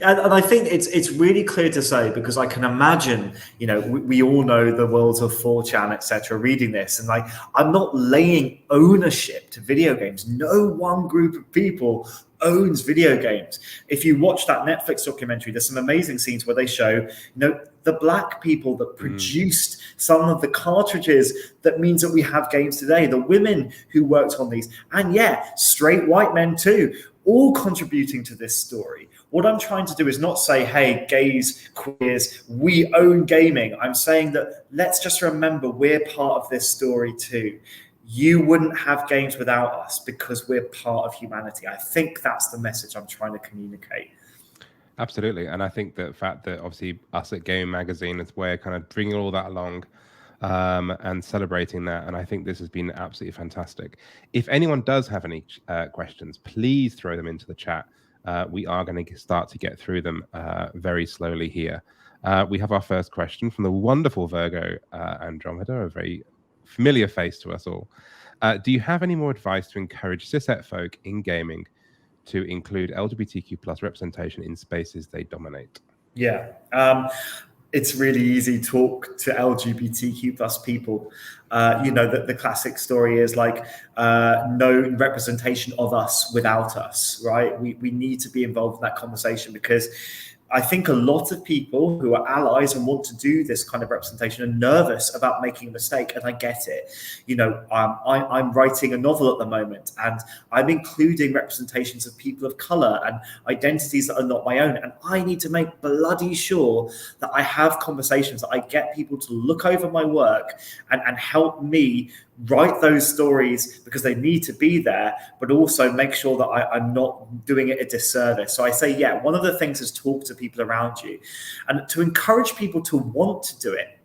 And I think it's really clear to say, because I can imagine, we all know the worlds of 4chan, etc., reading this, and like, I'm not laying ownership to video games. No one group of people owns video games. If you watch that Netflix documentary, there's some amazing scenes where they show, the black people that produced some of the cartridges that means that we have games today, the women who worked on these, and straight white men too, all contributing to this story. What I'm trying to do is not say, hey, gays, queers, we own gaming. I'm saying that let's just remember we're part of this story too. You wouldn't have games without us because we're part of humanity. I think that's the message I'm trying to communicate. Absolutely. And I think the fact that obviously us at Gaming Magazine is where kind of bringing all that along and celebrating that. And I think this has been absolutely fantastic. If anyone does have any questions, please throw them into the chat. We are going to start to get through them very slowly here. We have our first question from the wonderful Virgo Andromeda, a very familiar face to us all. Do you have any more advice to encourage cishet folk in gaming to include LGBTQ plus representation in spaces they dominate? It's really easy to talk to LGBTQ plus people. The classic story is like no representation of us without us, right? We need to be involved in that conversation, because I think a lot of people who are allies and want to do this kind of representation are nervous about making a mistake, and I get it. I'm writing a novel at the moment, and I'm including representations of people of color and identities that are not my own, and I need to make bloody sure that I have conversations, that I get people to look over my work and help me write those stories, because they need to be there, but also make sure that I'm not doing it a disservice. So I say, one of the things is talk to people around you, and to encourage people to want to do it.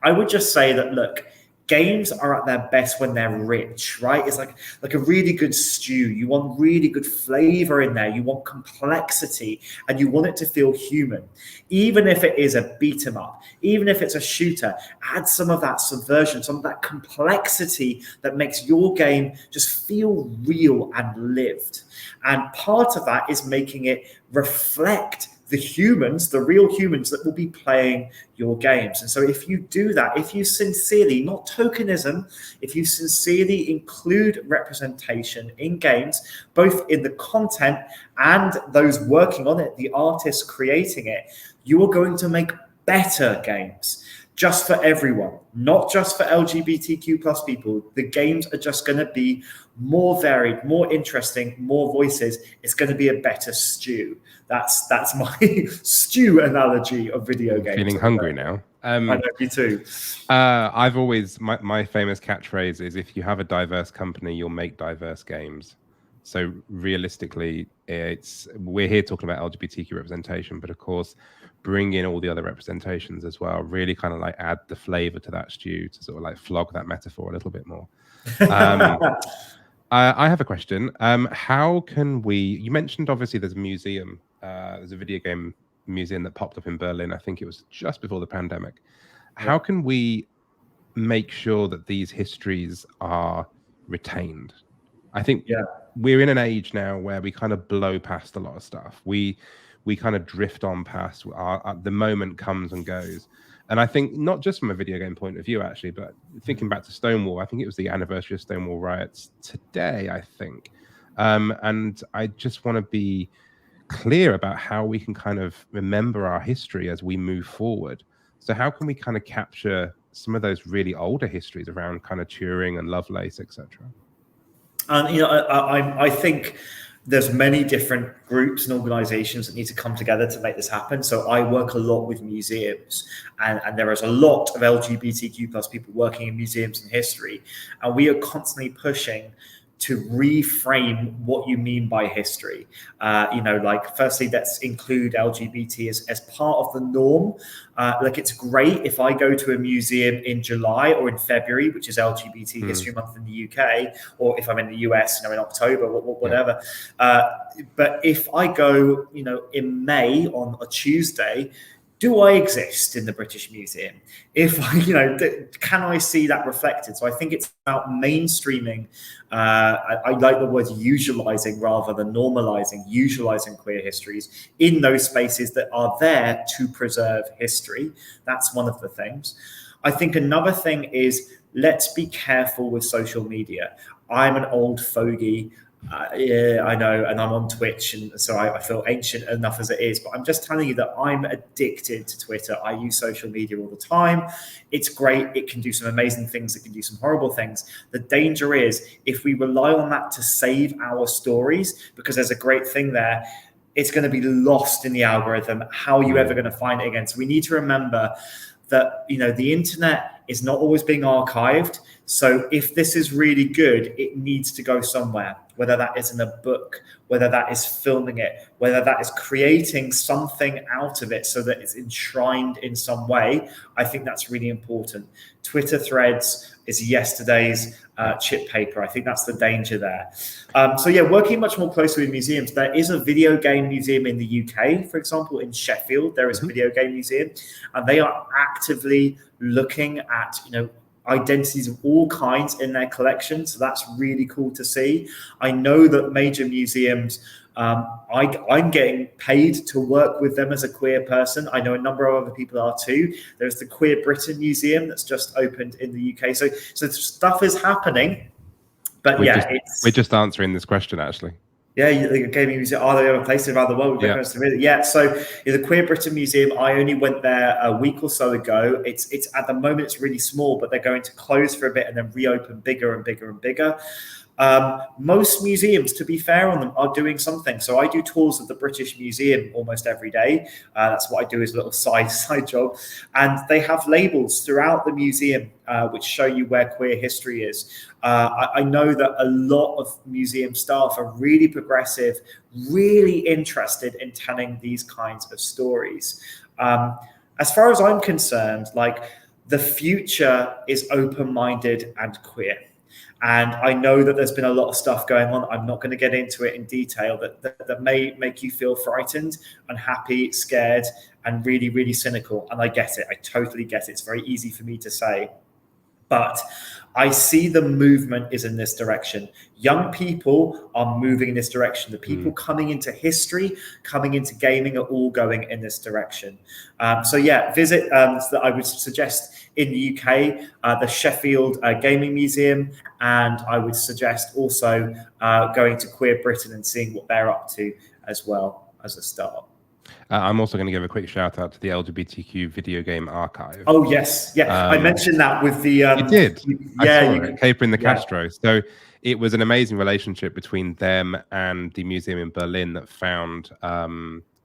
I would just say that, look, games are at their best when they're rich, right? It's like a really good stew. You want really good flavor in there. You want complexity, and you want it to feel human. Even if it is a beat 'em up, even if it's a shooter, add some of that subversion, some of that complexity that makes your game just feel real and lived. And part of that is making it reflect the humans, the real humans that will be playing your games. And so if you do that, if you sincerely, not tokenism, if you sincerely include representation in games, both in the content and those working on it, the artists creating it, you are going to make better games. Just for everyone, not just for LGBTQ plus people. The games are just going to be more varied, more interesting, more voices. It's going to be a better stew. That's my stew analogy of video games. Feeling hungry now. I know, you too. I've always, my famous catchphrase is, if you have a diverse company, you'll make diverse games. So realistically, we're here talking about LGBTQ representation, but of course, bring in all the other representations as well. Really kind of like add the flavor to that stew to sort of like flog that metaphor a little bit more. I have a question. How can you mentioned obviously there's a museum, there's a video game museum that popped up in Berlin. I think it was just before the pandemic. How can we make sure that these histories are retained? I think we're in an age now where we kind of blow past a lot of stuff. We kind of drift on past. The moment comes and goes. And I think not just from a video game point of view, actually, but thinking back to Stonewall, I think it was the anniversary of Stonewall riots today, I think. And I just want to be clear about how we can kind of remember our history as we move forward. So how can we kind of capture some of those really older histories around kind of Turing and Lovelace, etc.? And I think there's many different groups and organizations that need to come together to make this happen. So I work a lot with museums, and there is a lot of LGBTQ plus people working in museums and history, and we are constantly pushing to reframe what you mean by history. Firstly, let's include LGBT as part of the norm. It's great if I go to a museum in July or in February, which is LGBT History Month in the UK, or if I'm in the US, in October, whatever. But if I go, in May on a Tuesday, do I exist in the British Museum? If I, can I see that reflected? So I think it's about mainstreaming. I like the word usualizing rather than normalizing, usualizing queer histories in those spaces that are there to preserve history. That's one of the things. I think another thing is, let's be careful with social media. I'm an old fogey. Yeah, I know, and I'm on Twitch, and so I feel ancient enough as it is, but I'm just telling you that I'm addicted to Twitter. I use social media all the time. It's great. It can do some amazing things. It can do some horrible things. The danger is if we rely on that to save our stories, because there's a great thing there, it's going to be lost in the algorithm. How are you ever going to find it again? So we need to remember that, the internet is not always being archived. So if this is really good, it needs to go somewhere, whether that is in a book, whether that is filming it, whether that is creating something out of it so that it's enshrined in some way. I think that's really important. Twitter threads is yesterday's chip paper. I think that's the danger there. So yeah, working much more closely with museums. There is a video game museum in the UK, for example, in Sheffield. There is a video game museum, and they are actively looking at, identities of all kinds in their collection. So that's really cool to see. I know that major museums, I'm getting paid to work with them as a queer person. I know a number of other people are too. There's the Queer Britain Museum that's just opened in the UK. So stuff is happening. But we're just answering this question, actually. Yeah, the gaming museum. Are there other places around the world? Yeah. So the Queer Britain Museum, I only went there a week or so ago. It's at the moment it's really small, but they're going to close for a bit and then reopen bigger and bigger and bigger. Most museums, to be fair on them, are doing something. So I do tours of the British Museum almost every day. That's what I do as a little side job. And they have labels throughout the museum which show you where queer history is. I know that a lot of museum staff are really progressive, really interested in telling these kinds of stories. As far as I'm concerned, the future is open-minded and queer. And I know that there's been a lot of stuff going on. I'm not going to get into it in detail that may make you feel frightened, unhappy, scared, and really, really cynical. And I get it. I totally get it. It's very easy for me to say. But I see the movement is in this direction. Young people are moving in this direction. The people coming into history, coming into gaming are all going in this direction. Visit, I would suggest in the UK, the Sheffield Gaming Museum. And I would suggest also going to Queer Britain and seeing what they're up to as well as a start. I'm also going to give a quick shout out to the LGBTQ video game archive. Oh yes, yeah. I mentioned that with the. You did. Capering the Castro. So it was an amazing relationship between them and the museum in Berlin that found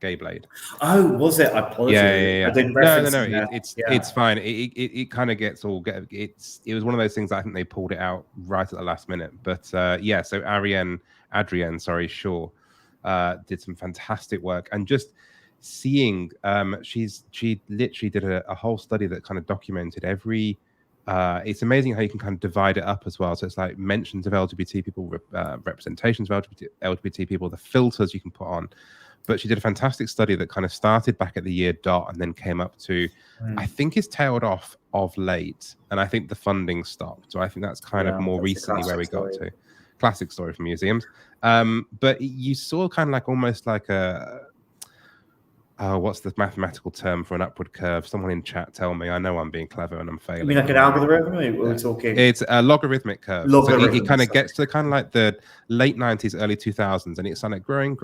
Gay Blade. Oh, was it? I apologize. Yeah. I didn't No. It's fine. It kind of gets all. It was one of those things. I think they pulled it out right at the last minute. But So Adrienne, Shaw, did some fantastic work, and just seeing she literally did a whole study that kind of documented every it's amazing how you can kind of divide it up as well. So it's like mentions of LGBT people, representations of LGBT people, the filters you can put on. But she did a fantastic study that kind of started back at the year dot and then came up to I think it's tailed off of late, and I think the funding stopped. So I think that's kind of more recently where we got to. Classic story for museums. But you saw kind of almost like a what's the mathematical term for an upward curve? Someone in chat tell me. I know I'm being clever and I'm failing. I mean, like an algorithm? We're talking. It's a logarithmic curve. So it kind of gets to kind of like the late 90s, early 2000s, and it's kind of growing.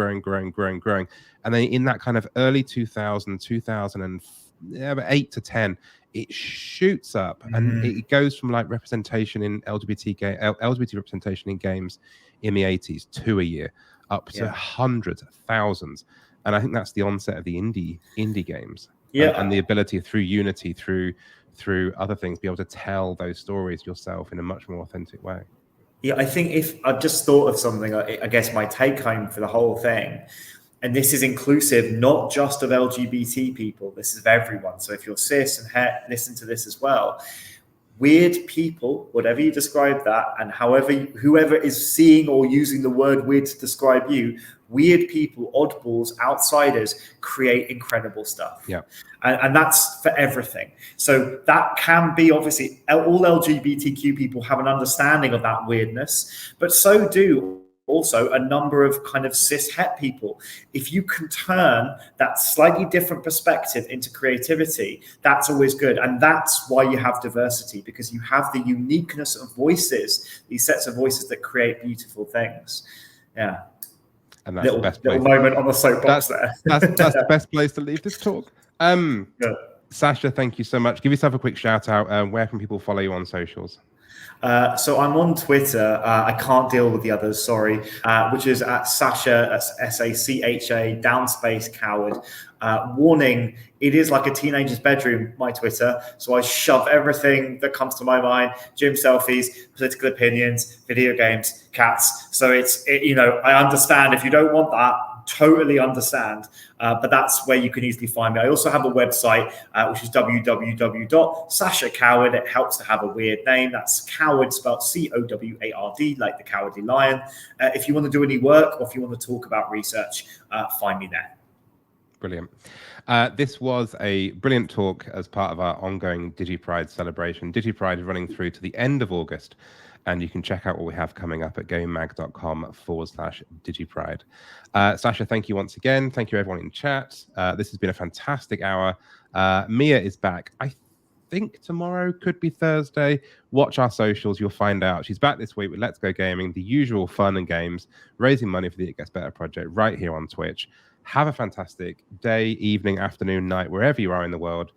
And then in that kind of early 2008 to 10, it shoots up and it goes from representation in LGBT representation in games in the 80s to a year up to hundreds of thousands. And I think that's the onset of the indie games, and the ability through Unity, through other things, be able to tell those stories yourself in a much more authentic way. Yeah, I think if I've just thought of something, I guess my take home for the whole thing, and this is inclusive not just of LGBT people, this is of everyone. So if you're cis and het, listen to this as well. weird people, whatever you describe that, and whoever is seeing or using the word weird to describe you, weird people, oddballs, outsiders create incredible stuff. Yeah. And that's for everything. So that can be, obviously, all LGBTQ people have an understanding of that weirdness, but so do also a number of kind of cis het people. If you can turn that slightly different perspective into creativity, that's always good. And that's why you have diversity, because you have the uniqueness of voices, these sets of voices that create beautiful things. Yeah. And that's the best place. Little moment on the soapbox there. That's the best place to leave this talk. Yeah. Sacha, thank you so much. Give yourself a quick shout out. Where can people follow you on socials? So I'm on Twitter. I can't deal with the others, sorry, which is at Sacha, that's SACHA, downspace Coward. Warning, it is like a teenager's bedroom, my Twitter. So I shove everything that comes to my mind: gym selfies, political opinions, video games, cats. So I understand if you don't want that. Totally understand, but that's where you can easily find me. I also have a website, which is www.sachacoward. It helps to have a weird name. That's Coward spelled COWARD, like the Cowardly Lion. If you want to do any work or if you want to talk about research, find me there. Brilliant. This was a brilliant talk as part of our ongoing DigiPride celebration. DigiPride is running through to the end of August, and you can check out what we have coming up at gamemag.com/DigiPride. Sacha, thank you once again. Thank you, everyone in chat. This has been a fantastic hour. Mia is back. I think tomorrow, could be Thursday. Watch our socials. You'll find out. She's back this week with Let's Go Gaming, the usual fun and games, raising money for the It Gets Better project right here on Twitch. Have a fantastic day, evening, afternoon, night, wherever you are in the world,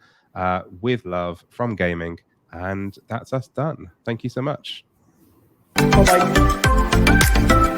with love from gaming. And that's us done. Thank you so much. Bye-bye.